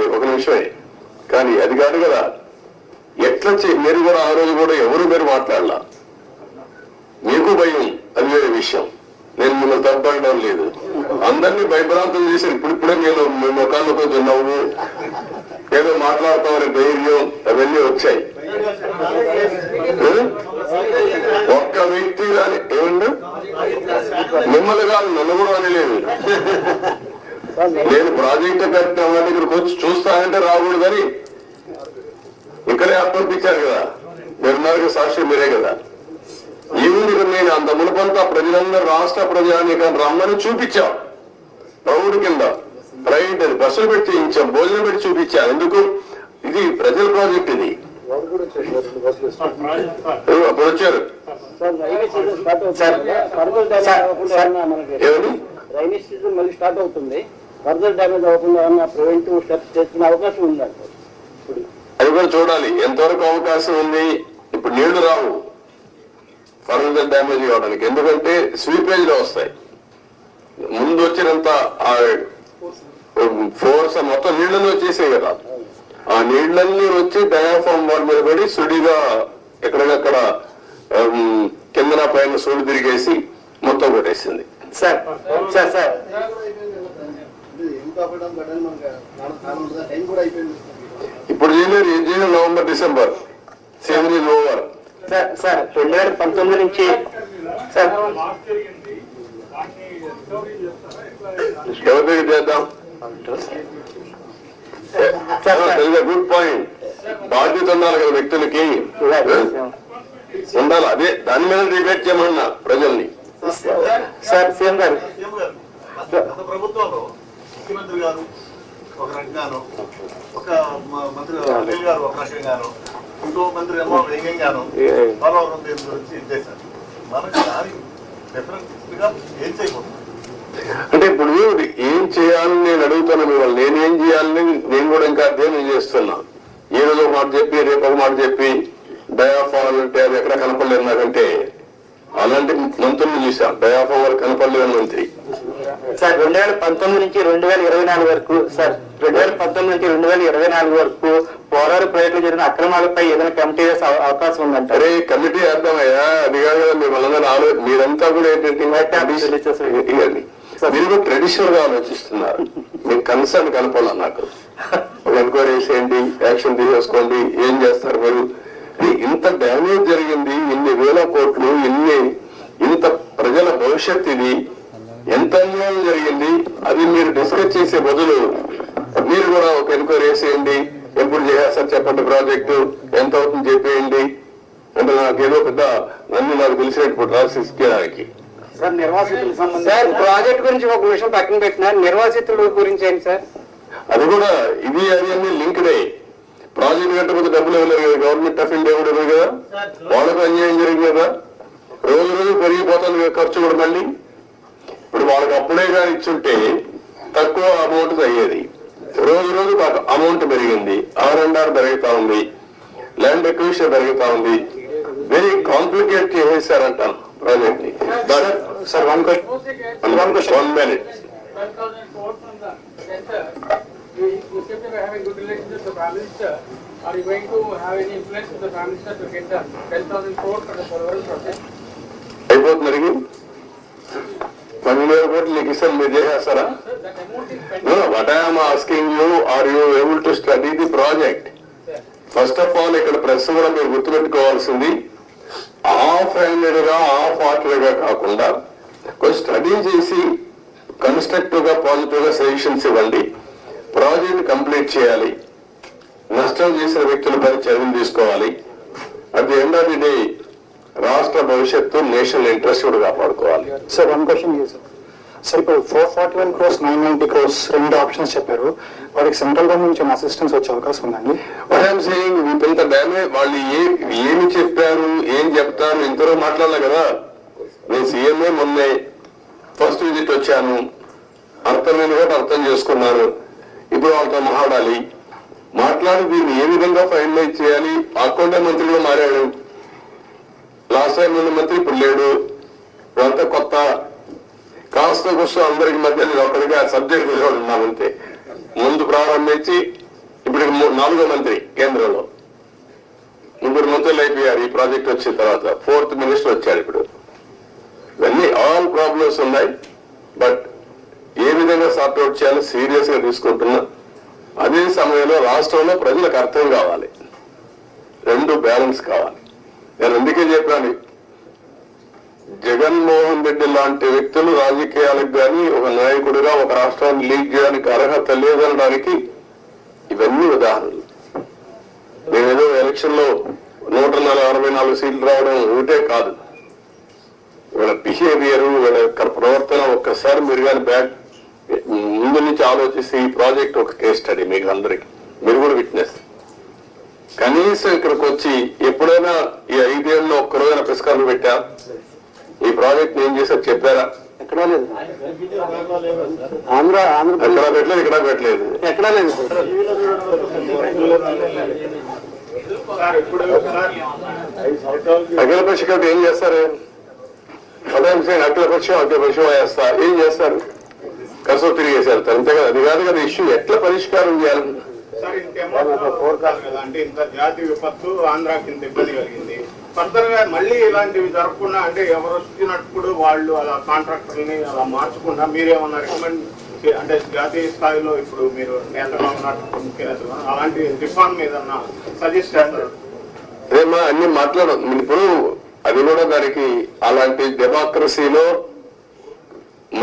బాగుంది, ఒక నిమిషమే. కానీ అది కాదు కదా, ఎట్లా మీరు కూడా ఆ రోజు కూడా ఎవరు మీరు మాట్లాడాల, మీకు భయం, అది వేరే విషయం. నేను మిమ్మల్ని తప్పడం లేదు, అందరినీ భయభ్రాంతం చేశారు. ఇప్పుడిప్పుడే నేను మీ ముఖాల్లో కొంచెం నవ్వు, ఏదో మాట్లాడతామనే ధైర్యం అవన్నీ వచ్చాయి. ఒక్క వ్యక్తి కానీ ఏమండి మిమ్మల్ని కాదు, నన్ను కూడా అనలేదు. నేను ప్రాజెక్టు కట్టిన ఇక్కడికి వచ్చి చూస్తానంటే రాకూడదని ఇక్కడే అప్పంపించారు కదా, మీరున్నారు సాక్షి మీరే కదా. ఈవినింగ్ నేను అంత మునుపంతా ప్రజలందరూ రాష్ట్ర ప్రజానీకాన్ని రమ్మని చూపించాం. ప్రౌఢ కింద ప్రైవేట్ అది బస్సులు పెట్టి చేయించాం, భోజనం పెట్టి చూపించాం. ఎందుకు, ఇది ప్రజల ప్రాజెక్ట్. ఇది అప్పుడు వచ్చారు రైనీ సీజన్ మళ్ళీ స్టార్ట్ అవుతుంది, ఫర్దర్ డ్యామేజ్ అవ్వకుండా ప్రివెంటివ్ స్టెప్స్ చేసుకునే అవకాశం ఉందంట. అది కూడా చూడాలి ఎంతవరకు అవకాశం ఉంది. ఇప్పుడు నీళ్లు రావు ఫర్దర్ డ్యామేజ్ కావడానికి, ఎందుకంటే స్వీపేజ్ లో వస్తాయి. ముందు వచ్చినంత ఫోర్స్ మొత్తం నీళ్లలో వచ్చేసాయి కదా, ఆ నీళ్లన్నీ వచ్చి డయాఫామ్ వాల్ మీద పడి సుడిగా ఎక్కడికక్కడ కిందన పైన సుడి తిరిగేసి మొత్తం కొట్టేసింది. సార్ సార్ సార్ ఇప్పుడు చేయలేరు, ఏం చేయలేదు. November December season is over. Sir 2019 నుంచి సార్ ఎవరి దగ్గర చేద్దాం. Good point. బాధ్యత ఉండాలి కదా వ్యక్తులకి, ఉండాలి. అదే దాని మీద డిబేట్ చేయమన్నా ప్రజల్ని. సార్ సీఎం గారు గత ప్రభుత్వంలో ముఖ్యమంత్రి గారు ఒక రకంగాను, ఒక మంత్రి అనిల్ గారు ఒక రకంగాను, ఇంకో మంత్రి ఏమో వ్యంగ్యంగాను పోలవరం దీని గురించి ఇచ్చేశారు. మనకి దాని డిఫరెన్స్ గా ఏం చేయబోతుంది అంటే ఇప్పుడు ఏం చేయాలని నేను అడుగుతాను మిమ్మల్ని. నేనేం చేయాలని నేను కూడా ఇంకా అధ్యయనం చేస్తున్నా. ఈ రోజు ఒక మాట చెప్పి రేపు ఒక మాట చెప్పి డయాఫామ్ అంటే అది ఎక్కడ కనపడలేదు నాకంటే. అలాంటి మంత్రులు చూసాం, డయాఫామ్ వరకు కనపడలేదు మంత్రి. సార్ 2019 నుంచి 2024 వరకు సార్ 2019 నుంచి 2024 వరకు పోరాడు ప్రాజెక్టులు జరిగిన అక్రమాలపై ఏదైనా కమిటీ వేసే అవకాశం ఉందంట. అరే కమిటీ వేద్దామయ్యా, అది కాదు కదా మిమ్మల్ని మీరంతా కూడా ఏంటంటే మీరు కూడా ట్రెడిషనల్ గా ఆలోచిస్తున్నారు. మీకు కన్సర్న్ కనపడాలి నాకు. ఒక ఎంక్వైరీ చేసేయండి, యాక్షన్ తీసేసుకోండి, ఏం చేస్తారు మీరు. ఇంత డ్యామేజ్ జరిగింది, ఇన్ని వేల కోట్లు, ఇంత ప్రజల భవిష్యత్, ఇది ఎంత అన్యాయం జరిగింది. అది మీరు డిస్కస్ చేసే బదులు మీరు కూడా ఒక ఎంక్వైరీ చేసేయండి, ఎప్పుడు చేసేస్తారు చెప్పండి, ప్రాజెక్టు ఎంత అవుతుంది చెప్పేయండి అంటే నాకేదో పెద్ద నన్ను నాకు తెలిసినప్పుడు రాసిడానికి. సార్ నిర్వాసితులకు సంబంధించి సార్ ప్రాజెక్ట్ గురించి ఒక విషయం పక్కన పెట్టినా, నిర్వాసితుల గురించి ఏంటి సార్? అది కూడా ఇది అది అన్ని లింక్డే. ప్రాజెక్ట్ కట్టకపోతే డబ్బులు ఇవ్వలేరు కదా, గవర్నమెంట్ ఆఫ్ ఇండియా కూడా ఇవ్వదు కదా, వాళ్ళకు అన్యాయం జరిగింది కదా. రోజు రోజు పెరిగిపోతుంది ఖర్చు కూడా. మళ్ళీ ఇప్పుడు వాళ్ళకి అప్పుడే కానీ ఇచ్చుంటే తక్కువ అమౌంట్ అయ్యేది. రోజు రోజు అమౌంట్ పెరిగింది, ఆర్&ఆర్ పెరుగుతా ఉంది, ల్యాండ్ ఎక్విజిషన్ పెరుగుతా ఉంది. వెరీ కాంప్లికేట్ చేసేసారంటాను ప్రాజెక్ట్ ని. Sir one question 1 minute. You seem to be having good relations with the Prime Minister. Are you going to have any influence with the Prime Minister to get the 10,000 crores for the Polavaram project? అయిపోతుంది. 10,000 కోట్లు నీకు ఇస్తాను, మీరు చేసేస్తారా? What I'm asking you, are you able to study the project? First of all ఇక్కడ press కూడా మీరు గుర్తుపెట్టుకోవాల్సింది, హాఫ్ హ్యాండెడ్ గా హాఫ్ హార్టెడ్ గా కాకుండా కొంచెం స్టడీ చేసి కన్స్ట్రక్టివ్ గా పాజిటివ్ గా సజెషన్స్ ఇవ్వండి. ప్రాజెక్ట్ కంప్లీట్ చేయాలి, నష్టం చేసిన వ్యక్తులపై చర్యలు తీసుకోవాలి. At the end of the day రాష్ట్ర భవిష్యత్తు, నేషనల్ ఇంట్రెస్ట్ కూడా కాపాడుకోవాలి. సార్ వన్ క్వశ్చన్ సార్, ఇప్పుడు 441 crores 990 crores రెండు ఆప్షన్స్ చెప్పారు, వారికి సెంట్రల్ గవర్నమెంట్ నుంచి అసిస్టెన్స్ వచ్చే అవకాశం ఉందండి? వాట్ ఐఎమ్ సేయింగ్, ఇంత డ్యామేజ్ వాళ్ళు ఏమి చెప్పారు, ఏం చెప్తారు, ఇంతలో మాట్లాడలే కదా. నేను సీఎంఏ మొన్నే ఫస్ట్ విజిట్ వచ్చాను, అర్థమైన కూడా అర్థం చేసుకున్నాను. ఇప్పుడు వాళ్ళతో మాట్లాడి దీన్ని ఏ విధంగా ఫైనలైజ్ చేయాలి. అకౌంట్ మంత్రిగా మారాడు, లాస్ట్ టైం ఉన్న మంత్రి ఇప్పుడు లేడు, ఇదంతా కొత్త. కాస్త కూర్చో అందరికి మధ్య నేను ఒకరిగా సబ్జెక్ట్ ఉన్నానంతే. ముందు ప్రారంభించి ఇప్పుడు 4వ మంత్రి కేంద్రంలో, 3 మంత్రులు అయిపోయారు ఈ ప్రాజెక్ట్ వచ్చిన తర్వాత. 4th మినిస్టర్ వచ్చాడు ఇప్పుడు. ఇవన్నీ ఆల్ ప్రాబ్లమ్స్ ఉన్నాయి. బట్ ఏ విధంగా సార్ట్అవుట్ చేయాలో సీరియస్ గా తీసుకుంటున్నా. అదే సమయంలో రాష్ట్రంలో ప్రజలకు అర్థం కావాలి, 2 బ్యాలెన్స్ కావాలి. నేను అందుకే చెప్పాను, జగన్మోహన్ రెడ్డి లాంటి వ్యక్తులు రాజకీయాలకు కానీ ఒక నాయకుడిగా ఒక రాష్ట్రాన్ని లీడ్ చేయడానికి అర్హత లేదనడానికి ఇవన్నీ ఉదాహరణలు. మేమేదో ఎలక్షన్ లో 164 సీట్లు రావడం ఒకటే కాదు, వీళ్ళ బిహేవియర్, వీళ్ళ యొక్క ప్రవర్తన ఒక్కసారి మీరు కానీ బ్యాక్ ముందు నుంచి ఆలోచిస్తే ఈ ప్రాజెక్ట్ ఒక కేస్ స్టడీ మీకు అందరికి. మీరు కూడా విట్నెస్. కనీసం ఇక్కడికి వచ్చి ఎప్పుడైనా ఈ 5 ఏళ్ళలో ఒక్కరోజైనా పురస్కారం పెట్టా ఈ ప్రాజెక్ట్ ఏం చేశారు చెప్పారా? ఎక్కడా లేదు. ఎక్కడా పెట్టలేదు, ఇక్కడ పెట్టలేదు. ఎక్కడా లేదు. అఖిలపక్ష కమిటీ ఏం చేస్తారు? అఖిలపక్షం వేస్తా ఏం చేస్తారు? కసో తిరిగేసి వెళ్తారు, అంతే కదా. అది కాదు కదా ఇష్యూ. ఎట్లా పరిష్కారం చేయాలి? సార్ ఇంకేమో కదా అంటే ఇంత జాతి విపత్తు ఆంధ్రాకి ఇంత ఇబ్బంది కలిగింది. ఫర్దర్ గా మళ్ళీ ఇలాంటివి జరగకుండా అంటే ఎవరు వచ్చినప్పుడు వాళ్ళు అలా కాంట్రాక్టర్ని అలా మార్చకుండా మీరేమన్నా రికమెండ్ అంటే జాతీయ స్థాయిలో ఇప్పుడు మీరు నేతగా ఉన్నట్టు ముఖ్యనేతలు అలాంటి రిఫార్మ్ ఏదన్నా సజెస్ట్ చేస్తారు? అదేమా అన్ని మాట్లాడదు ఇప్పుడు. అది కూడా దానికి అలాంటి డెమోక్రసీలో